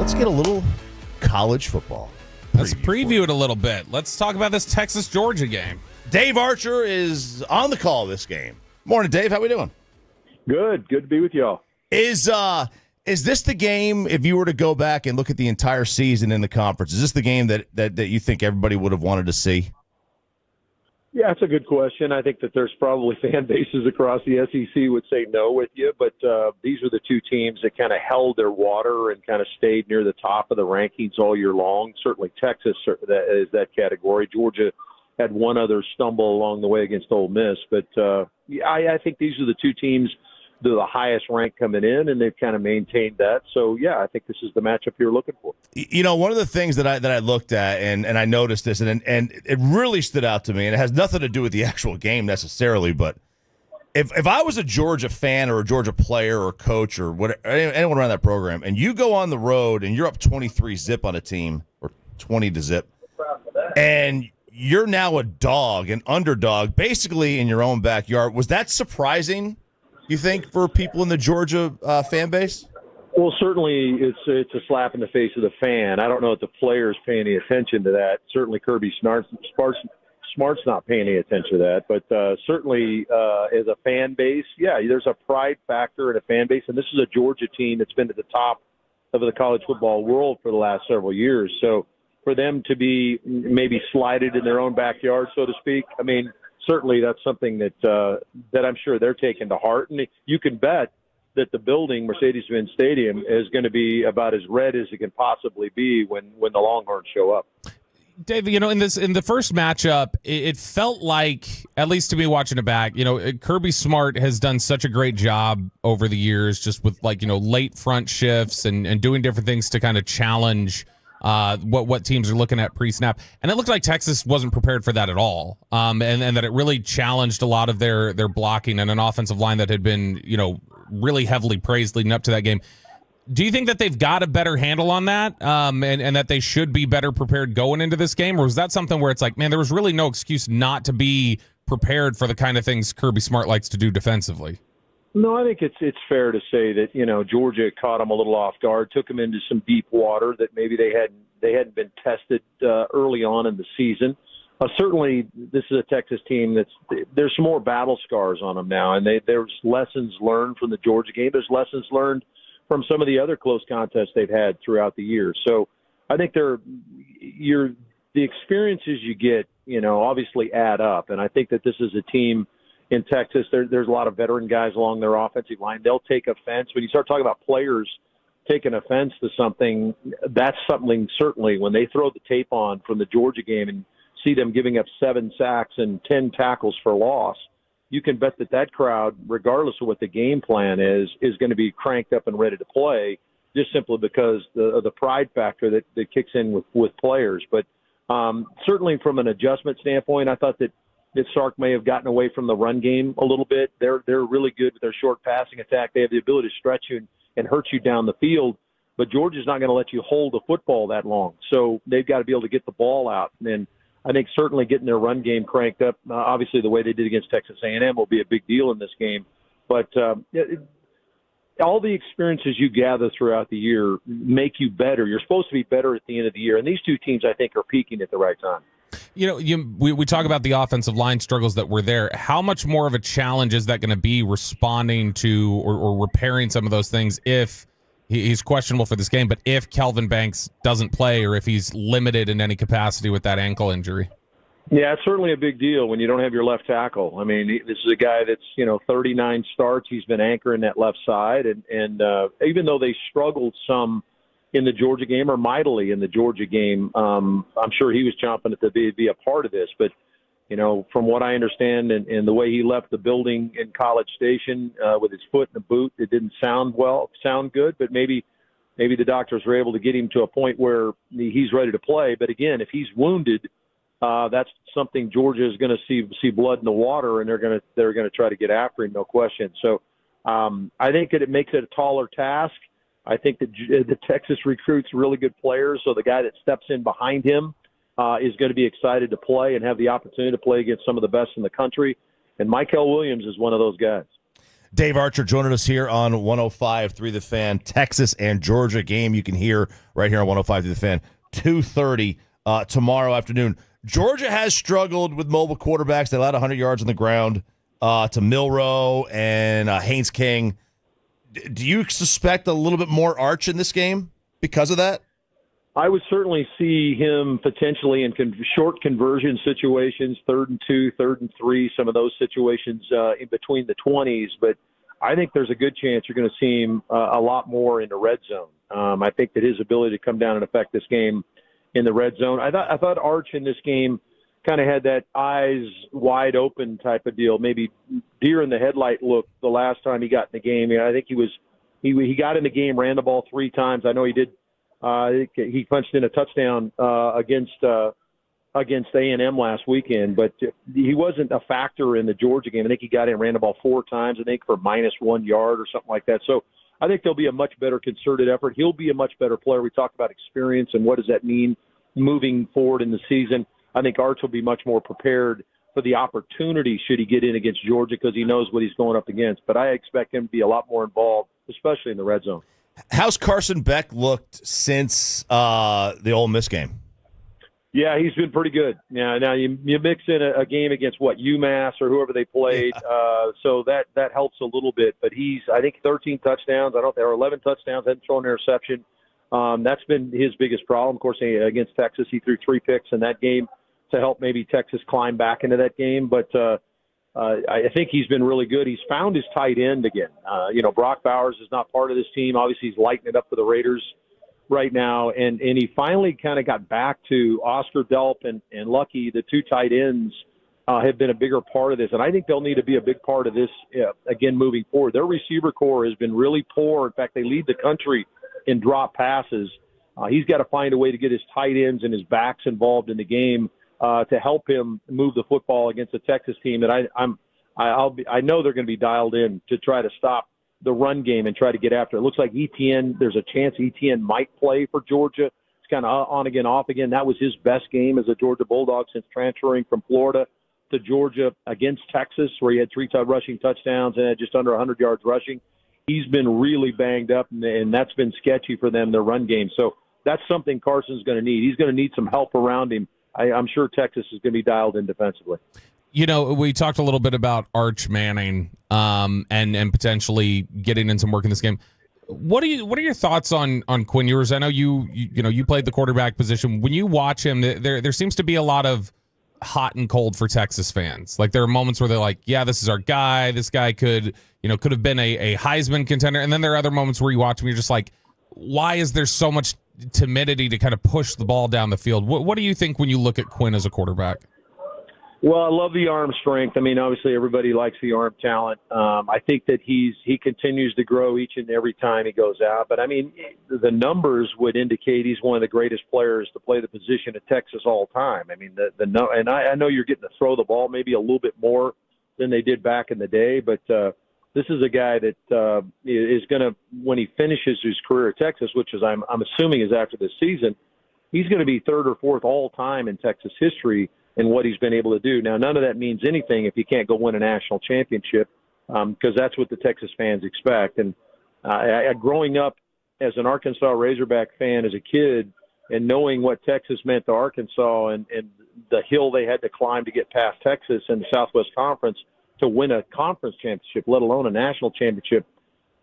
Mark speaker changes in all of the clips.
Speaker 1: let's get a little college football.
Speaker 2: Let's preview it a little bit. Let's talk about this Texas-Georgia game.
Speaker 1: Dave Archer is on the call this game. Morning, Dave. How we doing?
Speaker 3: Good to be with y'all.
Speaker 1: Is this the game, if you were to go back and look at the entire season in the conference, is this the game that you think everybody would have wanted to see?
Speaker 3: Yeah, it's a good question. I think that there's probably fan bases across the SEC would say no with you, but these are the two teams that kind of held their water and kind of stayed near the top of the rankings all year long. Certainly Texas is that category. Georgia had one other stumble along the way against Ole Miss, but I think these are the two teams that are the highest rank coming in, and they've kind of maintained that. So, yeah, I think this is the matchup you're looking for.
Speaker 1: You know, one of the things that I looked at, and I noticed this, and it really stood out to me, and it has nothing to do with the actual game necessarily, but if I was a Georgia fan or a Georgia player or coach or whatever, anyone around that program, and you go on the road and you're up 23-0 on a team, or 20-0, and you're now a dog, an underdog, basically in your own backyard, was that surprising, you think, for people in the Georgia fan base?
Speaker 3: Well, certainly it's a slap in the face of the fan. I don't know if the players pay any attention to that. Certainly Kirby Smart's not paying any attention to that. But certainly as a fan base, yeah, there's a pride factor in a fan base. And this is a Georgia team that's been at the top of the college football world for the last several years. So for them to be maybe slighted in their own backyard, so to speak, I mean, certainly that's something that I'm sure they're taking to heart. And you can bet that the building, Mercedes-Benz Stadium, is going to be about as red as it can possibly be when the Longhorns show up.
Speaker 2: Dave, you know, in the first matchup, it felt like, at least to me watching it back, you know, Kirby Smart has done such a great job over the years, just with, like, you know, late front shifts and doing different things to kind of challenge what teams are looking at pre-snap. And it looked like Texas wasn't prepared for that at all. And that it really challenged a lot of their blocking and an offensive line that had been, you know, really heavily praised leading up to that game. Do you think that they've got a better handle on that, and that they should be better prepared going into this game? Or was that something where it's like, man, there was really no excuse not to be prepared for the kind of things Kirby Smart likes to do defensively?
Speaker 3: No, I think it's fair to say that, you know, Georgia caught them a little off guard, took them into some deep water that maybe they hadn't been tested early on in the season. Certainly, this is a Texas team there's some more battle scars on them now, and there's lessons learned from the Georgia game. There's lessons learned from some of the other close contests they've had throughout the year. So I think the experiences you get, you know, obviously add up, and I think that this is a team in Texas. There's a lot of veteran guys along their offensive line. They'll take offense. When you start talking about players taking offense to something, that's something certainly when they throw the tape on from the Georgia game and see them giving up 7 sacks and 10 tackles for loss, you can bet that crowd, regardless of what the game plan is going to be cranked up and ready to play, just simply because of the pride factor that kicks in with players. But certainly from an adjustment standpoint, I thought that Sark may have gotten away from the run game a little bit. They're really good with their short passing attack. They have the ability to stretch you and hurt you down the field. But Georgia's not going to let you hold the football that long. So they've got to be able to get the ball out. And I think certainly getting their run game cranked up, obviously the way they did against Texas A&M will be a big deal in this game. But all the experiences you gather throughout the year make you better. You're supposed to be better at the end of the year. And these two teams, I think, are peaking at the right time.
Speaker 2: You know, we talk about the offensive line struggles that were there. How much more of a challenge is that going to be responding to or repairing some of those things if he's questionable for this game, but if Kelvin Banks doesn't play or if he's limited in any capacity with that ankle injury?
Speaker 3: Yeah, it's certainly a big deal when you don't have your left tackle. I mean, this is a guy that's, 39 starts. He's been anchoring that left side. And even though they struggled some in the Georgia game, or mightily in the Georgia game, I'm sure he was chomping at the bit to be a part of this. But, from what I understand and the way he left the building in College Station with his foot in a boot, it didn't sound good. But maybe the doctors were able to get him to a point where he's ready to play. But again, if he's wounded, that's something Georgia is going to see blood in the water, and they're going to try to get after him, no question. So I think that it makes it a taller task. I think that the Texas recruits really good players, so the guy that steps in behind him is going to be excited to play and have the opportunity to play against some of the best in the country. And Michael Williams is one of those guys.
Speaker 1: Dave Archer joining us here on 105.3 The Fan. Texas and Georgia game you can hear right here on 105.3 The Fan. 2:30 tomorrow afternoon. Georgia has struggled with mobile quarterbacks. They allowed 100 yards on the ground to Milroe and Haynes King. Do you suspect a little bit more Arch in this game because of that?
Speaker 3: I would certainly see him potentially in short conversion situations, 3rd and 2, 3rd and 3, some of those situations in between the 20s. But I think there's a good chance you're going to see him a lot more in the red zone. I think that his ability to come down and affect this game in the red zone. I thought Arch in this game kind of had that eyes wide open type of deal, maybe deer in the headlight look the last time he got in the game. I think he got in the game, ran the ball 3 times. I know he did. He punched in a touchdown against A&M last weekend, but he wasn't a factor in the Georgia game. I think he got in and ran the ball 4 times, I think, for -1 yard or something like that. So I think there'll be a much better concerted effort. He'll be a much better player. We talked about experience and what does that mean moving forward in the season. I think Arch will be much more prepared for the opportunity should he get in against Georgia because he knows what he's going up against. But I expect him to be a lot more involved, especially in the red zone.
Speaker 1: How's Carson Beck looked since the Ole Miss game?
Speaker 3: Yeah, he's been pretty good. Now you mix in a game against UMass or whoever they played, so that helps a little bit. But he's, I think, 13 touchdowns. There are 11 touchdowns. Hadn't thrown an interception. That's been his biggest problem. Of course, against Texas, he threw 3 picks in that game to help maybe Texas climb back into that game. But I think he's been really good. He's found his tight end again. Brock Bowers is not part of this team. Obviously, he's lighting it up for the Raiders right now. And he finally kind of got back to Oscar Delp and Lucky. The 2 tight ends have been a bigger part of this. And I think they'll need to be a big part of this, again, moving forward. Their receiver core has been really poor. In fact, they lead the country in drop passes. He's got to find a way to get his tight ends and his backs involved in the game to help him move the football against a Texas team that I know they're going to be dialed in to try to stop the run game and try to get after it. It looks like Etienne, there's a chance Etienne might play for Georgia. It's kind of on again, off again. That was his best game as a Georgia Bulldog since transferring from Florida to Georgia against Texas, where he had 3 rushing touchdowns and had just under 100 yards rushing. He's been really banged up, and that's been sketchy for them, their run game. So that's something Carson's going to need. He's going to need some help around him. I'm sure Texas is going to be dialed in defensively.
Speaker 2: We talked a little bit about Arch Manning and potentially getting in some work in this game. What are your thoughts on Quinn Ewers? I know you played the quarterback position. When you watch him, there seems to be a lot of hot and cold for Texas fans. Like there are moments where they're like, yeah, this is our guy. This guy could have been a Heisman contender. And then there are other moments where you watch him, you're just like, why is there so much timidity to kind of push the ball down the field? What do you think when you look at Quinn as a quarterback?
Speaker 3: Well, I love the arm strength. I mean, obviously everybody likes the arm talent. I think that he continues to grow each and every time he goes out. But I mean, the numbers would indicate he's one of the greatest players to play the position at Texas all time. I mean, and I know you're getting to throw the ball maybe a little bit more than they did back in the day, but this is a guy that is going to, when he finishes his career at Texas, which is I'm assuming is after this season, he's going to be 3rd or 4th all time in Texas history and what he's been able to do. Now, none of that means anything if you can't go win a national championship, because that's what the Texas fans expect. And growing up as an Arkansas Razorback fan as a kid and knowing what Texas meant to Arkansas and the hill they had to climb to get past Texas in the Southwest Conference to win a conference championship, let alone a national championship,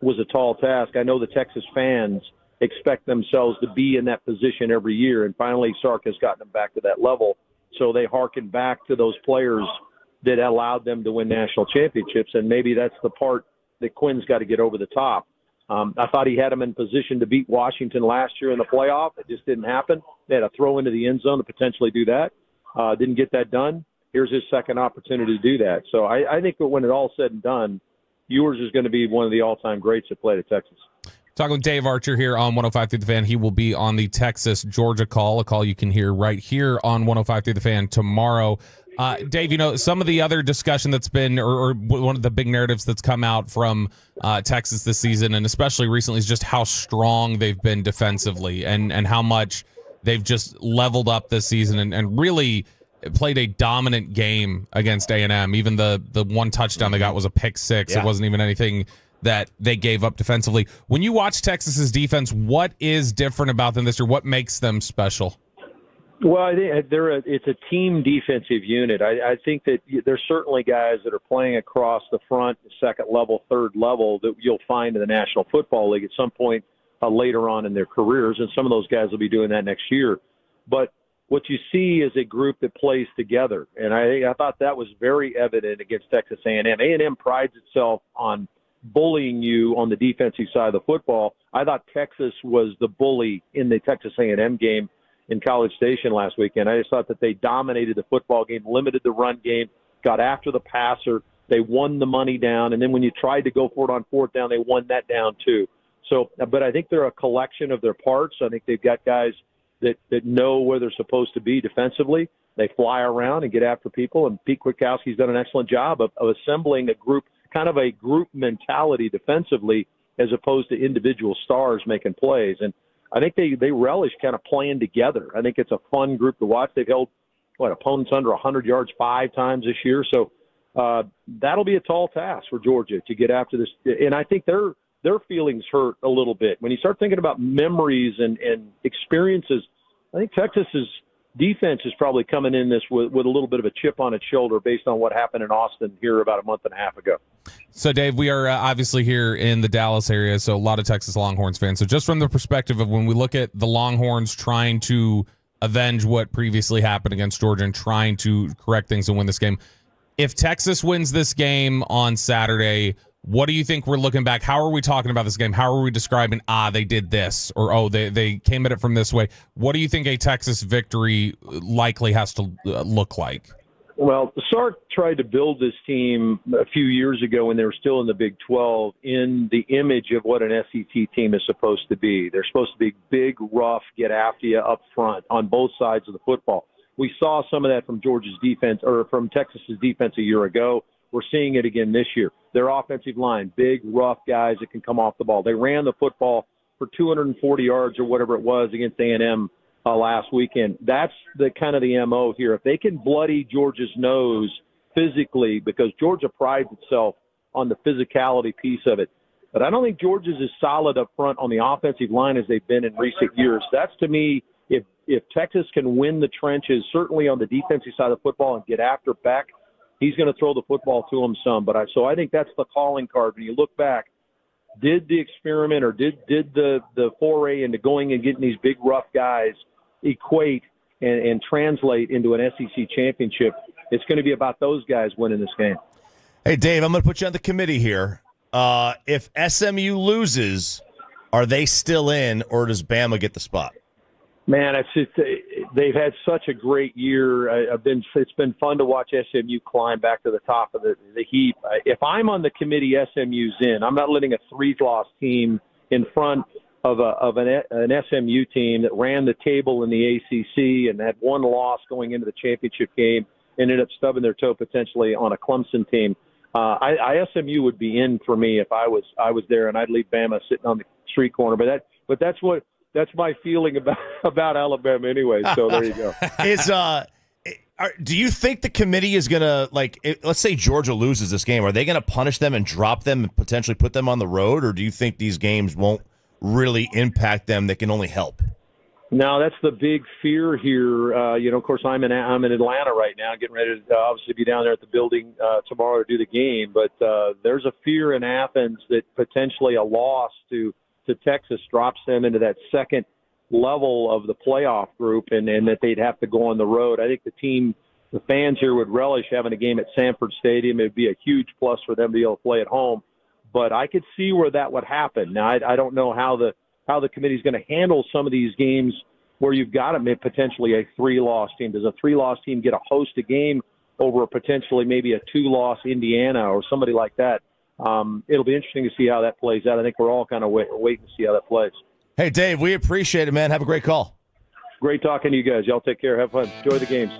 Speaker 3: was a tall task. I know the Texas fans expect themselves to be in that position every year, and finally Sark has gotten them back to that level. So they hearken back to those players that allowed them to win national championships, and maybe that's the part that Quinn's got to get over the top. I thought he had him in position to beat Washington last year in the playoff. It just didn't happen. They had a throw into the end zone to potentially do that. Didn't get that done. Here's his second opportunity to do that. So I think that when it all said and done, Ewers is going to be one of the all-time greats that played at Texas.
Speaker 2: Talking with Dave Archer here on 105.3 The Fan. He will be on the Texas-Georgia call, a call you can hear right here on 105.3 The Fan tomorrow. Dave, some of the other discussion that's been, or one of the big narratives that's come out from Texas this season, and especially recently, is just how strong they've been defensively and how much they've just leveled up this season and really played a dominant game against A&M. Even the one touchdown they got was a pick six.
Speaker 1: Yeah.
Speaker 2: It wasn't even anything that they gave up defensively. When you watch Texas's defense, what is different about them this year? What makes them special?
Speaker 3: Well, I think it's a team defensive unit. I think that there's certainly guys that are playing across the front, second level, third level that you'll find in the National Football League at some point later on in their careers, and some of those guys will be doing that next year. But what you see is a group that plays together, and I thought that was very evident against Texas A&M. A&M prides itself on bullying you on the defensive side of the football. I thought Texas was the bully in the Texas A&M game in College Station last weekend. I just thought that they dominated the football game, limited the run game, got after the passer. They won the money down, and then when you tried to go for it on fourth down, they won that down too. So, but I think they're a collection of their parts. I think they've got guys that know where they're supposed to be defensively. They fly around and get after people, and Pete Kwiatkowski's done an excellent job of assembling a group, kind of a group mentality defensively as opposed to individual stars making plays. And I think they relish kind of playing together. I think it's a fun group to watch. They've held, opponents under 100 yards 5 times this year. So that'll be a tall task for Georgia to get after this. And I think their feelings hurt a little bit. When you start thinking about memories and experiences, I think Texas's defense is probably coming in this with a little bit of a chip on its shoulder based on what happened in Austin here about a month and a half ago.
Speaker 2: So, Dave, we are obviously here in the Dallas area, so a lot of Texas Longhorns fans. So just from the perspective of when we look at the Longhorns trying to avenge what previously happened against Georgia and trying to correct things and win this game, if Texas wins this game on Saturday, what do you think we're looking back? How are we talking about this game? How are we describing, they did this, or, they came at it from this way? What do you think a Texas victory likely has to look like?
Speaker 3: Well, Sark tried to build this team a few years ago when they were still in the Big 12 in the image of what an SEC team is supposed to be. They're supposed to be big, rough, get after you up front on both sides of the football. We saw some of that from Georgia's defense, or from Texas's defense a year ago. We're seeing it again this year. Their offensive line, big, rough guys that can come off the ball. They ran the football for 240 yards or whatever it was against A&M last weekend. That's the kind of the MO here. If they can bloody Georgia's nose physically, because Georgia prides itself on the physicality piece of it. But I don't think Georgia's as solid up front on the offensive line as they've been in recent years. That's, to me, if Texas can win the trenches, certainly on the defensive side of the football, and get after Beck, he's going to throw the football to him some. But so I think that's the calling card. When you look back, did the experiment or did the foray into going and getting these big, rough guys equate and translate into an SEC championship? It's going to be about those guys winning this game.
Speaker 1: Hey, Dave, I'm going to put you on the committee here. If SMU loses, are they still in, or does Bama get the spot?
Speaker 3: Man, they've had such a great year. It's been fun to watch SMU climb back to the top of the heap. If I'm on the committee, SMU's in. I'm not letting a 3-loss team in front of an SMU team that ran the table in the ACC and had one loss going into the championship game, ended up stubbing their toe potentially on a Clemson team. SMU would be in for me if I was there, and I'd leave Bama sitting on the street corner. But that's my feeling about Alabama anyway. So there you go.
Speaker 1: Do you think the committee is going to, let's say Georgia loses this game, are they going to punish them and drop them and potentially put them on the road, or do you think these games won't really impact them? They can only help?
Speaker 3: No, that's the big fear here. Of course, I'm in Atlanta right now, getting ready to obviously be down there at the building tomorrow to do the game. But there's a fear in Athens that potentially a loss to Texas drops them into that second level of the playoff group, and that they'd have to go on the road. I think the fans here would relish having a game at Sanford Stadium. It would be a huge plus for them to be able to play at home. But I could see where that would happen. Now, I don't know how the committee is going to handle some of these games where you've got potentially a 3-loss team. Does a 3-loss team get to host a game over potentially maybe a 2-loss Indiana or somebody like that? It'll be interesting to see how that plays out. I think we're all kind of waiting to see how that plays.
Speaker 1: Hey, Dave, we appreciate it, man. Have a great call.
Speaker 3: Great talking to you guys. Y'all take care. Have fun. Enjoy the games.